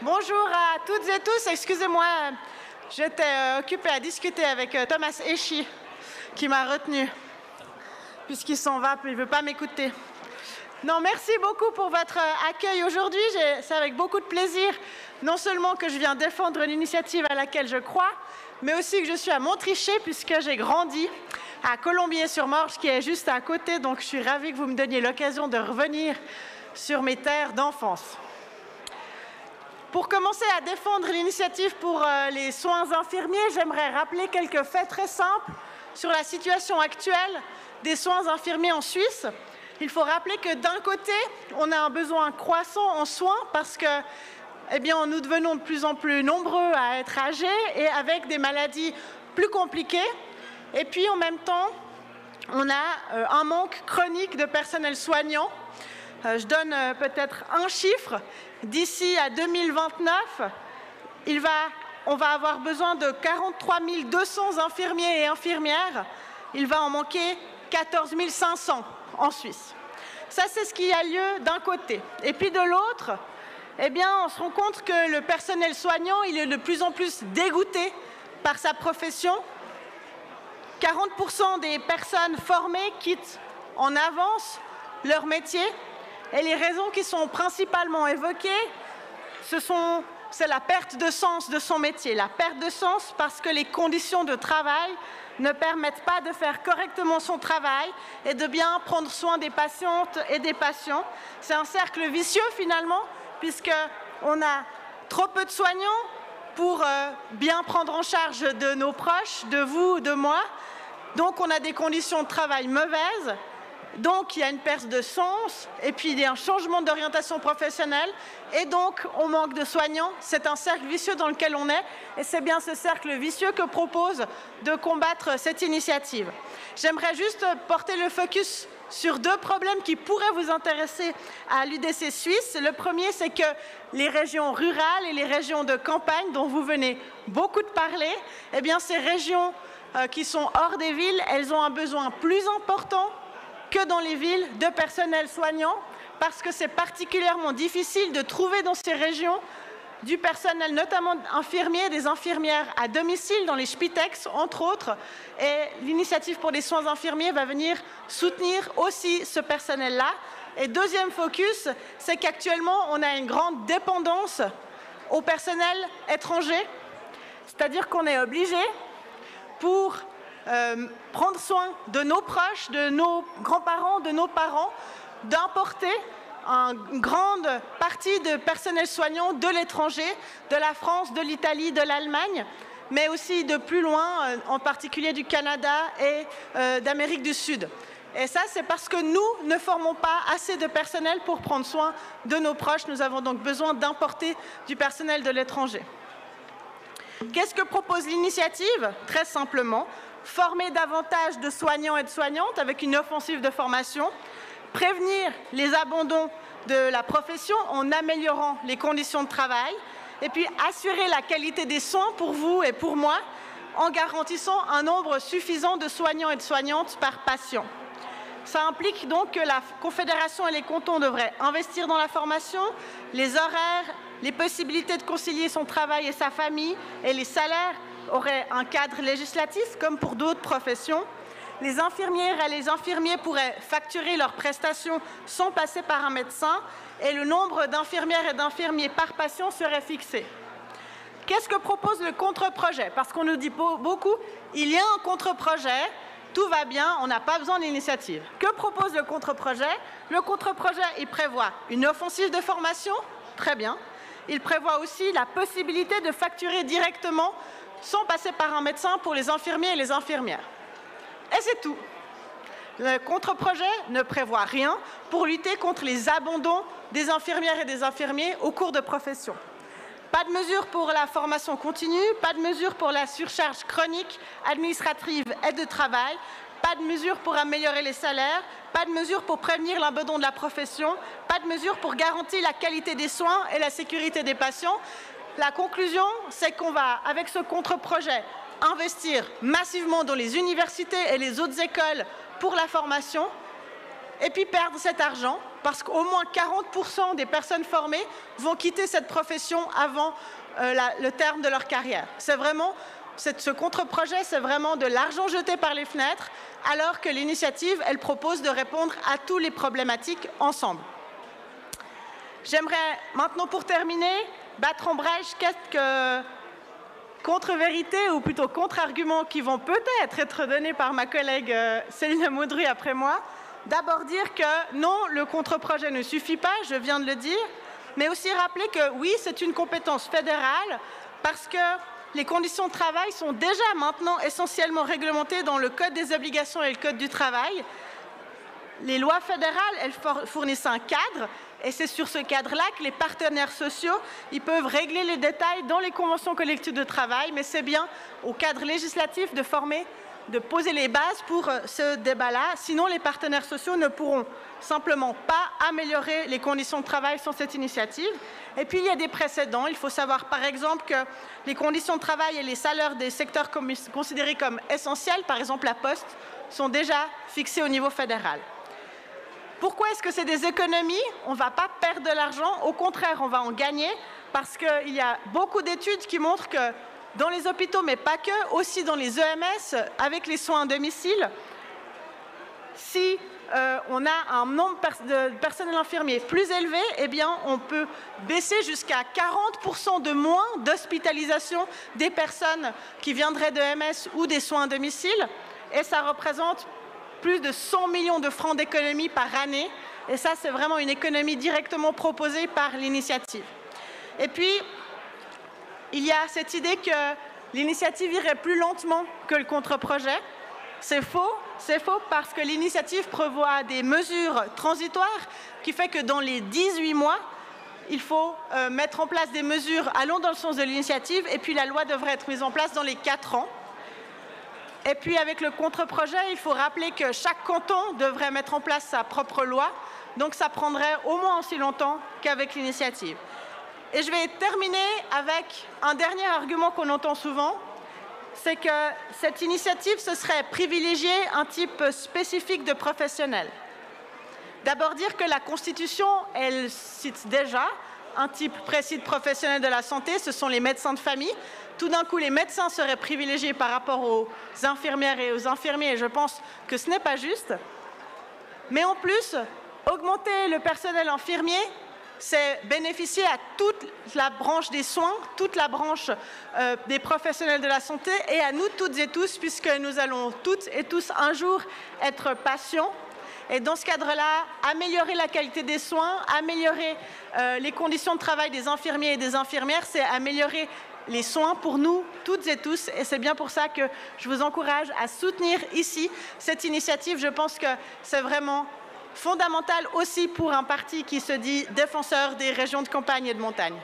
Bonjour à toutes et tous. Excusez-moi, j'étais occupée à discuter avec Thomas Echi, qui m'a retenu, puisqu'il s'en va, puis il ne veut pas m'écouter. Non, merci beaucoup pour votre accueil aujourd'hui. C'est avec beaucoup de plaisir, non seulement que je viens défendre une initiative à laquelle je crois, mais aussi que je suis à Montrichet, puisque j'ai grandi à Colombier-sur-Morge, qui est juste à côté. Donc, je suis ravie que vous me donniez l'occasion de revenir sur mes terres d'enfance. Pour commencer à défendre l'initiative pour les soins infirmiers, j'aimerais rappeler quelques faits très simples sur la situation actuelle des soins infirmiers en Suisse. Il faut rappeler que d'un côté, on a un besoin croissant en soins parce que nous devenons de plus en plus nombreux à être âgés et avec des maladies plus compliquées. Et puis en même temps, on a un manque chronique de personnel soignant. Je donne peut-être un chiffre. D'ici à 2029, on va avoir besoin de 43 200 infirmiers et infirmières. Il va en manquer 14 500 en Suisse. Ça, c'est ce qui a lieu d'un côté. Et puis de l'autre, on se rend compte que le personnel soignant, il est de plus en plus dégoûté par sa profession. 40% des personnes formées quittent en avance leur métier. Et les raisons qui sont principalement évoquées, c'est la perte de sens de son métier. La perte de sens parce que les conditions de travail ne permettent pas de faire correctement son travail et de bien prendre soin des patientes et des patients. C'est un cercle vicieux finalement, puisqu'on a trop peu de soignants pour bien prendre en charge de nos proches, de vous, de moi. Donc on a des conditions de travail mauvaises. Donc, il y a une perte de sens, et puis il y a un changement d'orientation professionnelle, et donc on manque de soignants. C'est un cercle vicieux dans lequel on est, et c'est bien ce cercle vicieux que propose de combattre cette initiative. J'aimerais juste porter le focus sur deux problèmes qui pourraient vous intéresser à l'UDC Suisse. Le premier, c'est que les régions rurales et les régions de campagne, dont vous venez beaucoup de parler, ces régions qui sont hors des villes, elles ont un besoin plus important que dans les villes de personnel soignant, parce que c'est particulièrement difficile de trouver dans ces régions du personnel, notamment infirmier, des infirmières à domicile, dans les Spitex, entre autres. Et l'initiative pour les soins infirmiers va venir soutenir aussi ce personnel-là. Et deuxième focus, c'est qu'actuellement, on a une grande dépendance au personnel étranger, c'est-à-dire qu'on est obligé, pour prendre soin de nos proches, de nos grands-parents, de nos parents, d'importer une grande partie de personnel soignant de l'étranger, de la France, de l'Italie, de l'Allemagne, mais aussi de plus loin, en particulier du Canada et d'Amérique du Sud. Et ça, c'est parce que nous ne formons pas assez de personnel pour prendre soin de nos proches. Nous avons donc besoin d'importer du personnel de l'étranger. Qu'est-ce que propose l'initiative? Très simplement, former davantage de soignants et de soignantes avec une offensive de formation, prévenir les abandons de la profession en améliorant les conditions de travail, et puis assurer la qualité des soins pour vous et pour moi en garantissant un nombre suffisant de soignants et de soignantes par patient. Ça implique donc que la Confédération et les cantons devraient investir dans la formation, les horaires, les possibilités de concilier son travail et sa famille, et les salaires auraient un cadre législatif comme pour d'autres professions. Les infirmières et les infirmiers pourraient facturer leurs prestations sans passer par un médecin, et le nombre d'infirmières et d'infirmiers par patient serait fixé. Qu'est-ce que propose le contre-projet? Parce qu'on nous dit beaucoup, il y a un contre-projet, tout va bien, on n'a pas besoin d'initiative. Que propose le contre-projet? Le contre-projet, il prévoit une offensive de formation, très bien. Il prévoit aussi la possibilité de facturer directement sans passer par un médecin pour les infirmiers et les infirmières. Et c'est tout. Le contre-projet ne prévoit rien pour lutter contre les abandons des infirmières et des infirmiers au cours de profession. Pas de mesure pour la formation continue, pas de mesure pour la surcharge chronique administrative et de travail, pas de mesure pour améliorer les salaires, pas de mesure pour prévenir l'abandon de la profession, pas de mesure pour garantir la qualité des soins et la sécurité des patients. La conclusion, c'est qu'on va, avec ce contre-projet, investir massivement dans les universités et les autres écoles pour la formation et puis perdre cet argent, parce qu'au moins 40% des personnes formées vont quitter cette profession avant le terme de leur carrière. C'est vraiment, ce contre-projet, c'est vraiment de l'argent jeté par les fenêtres, alors que l'initiative, elle propose de répondre à toutes les problématiques ensemble. J'aimerais maintenant, pour terminer, battre en brèche quelques contre-vérités, ou plutôt contre-arguments qui vont peut-être être donnés par ma collègue Céline Moudry après moi. D'abord dire que non, le contre-projet ne suffit pas, je viens de le dire, mais aussi rappeler que oui, c'est une compétence fédérale, parce que les conditions de travail sont déjà maintenant essentiellement réglementées dans le Code des obligations et le Code du travail. Les lois fédérales, elles fournissent un cadre, et c'est sur ce cadre-là que les partenaires sociaux ils peuvent régler les détails dans les conventions collectives de travail, mais c'est bien au cadre législatif de poser les bases pour ce débat-là. Sinon, les partenaires sociaux ne pourront simplement pas améliorer les conditions de travail sans cette initiative. Et puis, il y a des précédents. Il faut savoir, par exemple, que les conditions de travail et les salaires des secteurs considérés comme essentiels, par exemple la Poste, sont déjà fixés au niveau fédéral. Pourquoi est-ce que c'est des économies? On ne va pas perdre de l'argent, au contraire, on va en gagner, parce qu'il y a beaucoup d'études qui montrent que dans les hôpitaux, mais pas que, aussi dans les EMS, avec les soins à domicile, si on a un nombre de personnel infirmier plus élevé, eh bien, on peut baisser jusqu'à 40% de moins d'hospitalisation des personnes qui viendraient d'EMS ou des soins à domicile, et ça représente plus de 100 millions de francs d'économie par année, et ça, c'est vraiment une économie directement proposée par l'initiative. Et puis, il y a cette idée que l'initiative irait plus lentement que le contre-projet. C'est faux parce que l'initiative prévoit des mesures transitoires qui fait que dans les 18 mois, il faut mettre en place des mesures allant dans le sens de l'initiative, et puis la loi devrait être mise en place dans les 4 ans. Et puis avec le contre-projet, il faut rappeler que chaque canton devrait mettre en place sa propre loi, donc ça prendrait au moins aussi longtemps qu'avec l'initiative. Et je vais terminer avec un dernier argument qu'on entend souvent, c'est que cette initiative, ce serait privilégier un type spécifique de professionnel. D'abord dire que la Constitution, elle cite déjà un type précis de professionnel de la santé, ce sont les médecins de famille. Tout d'un coup, les médecins seraient privilégiés par rapport aux infirmières et aux infirmiers, et je pense que ce n'est pas juste. Mais en plus, augmenter le personnel infirmier, c'est bénéficier à toute la branche des soins, toute la branche des professionnels de la santé, et à nous toutes et tous, puisque nous allons toutes et tous un jour être patients. Et dans ce cadre-là, améliorer la qualité des soins, améliorer les conditions de travail des infirmiers et des infirmières, c'est améliorer les soins pour nous toutes et tous. Et c'est bien pour ça que je vous encourage à soutenir ici cette initiative. Je pense que c'est vraiment fondamental aussi pour un parti qui se dit défenseur des régions de campagne et de montagne.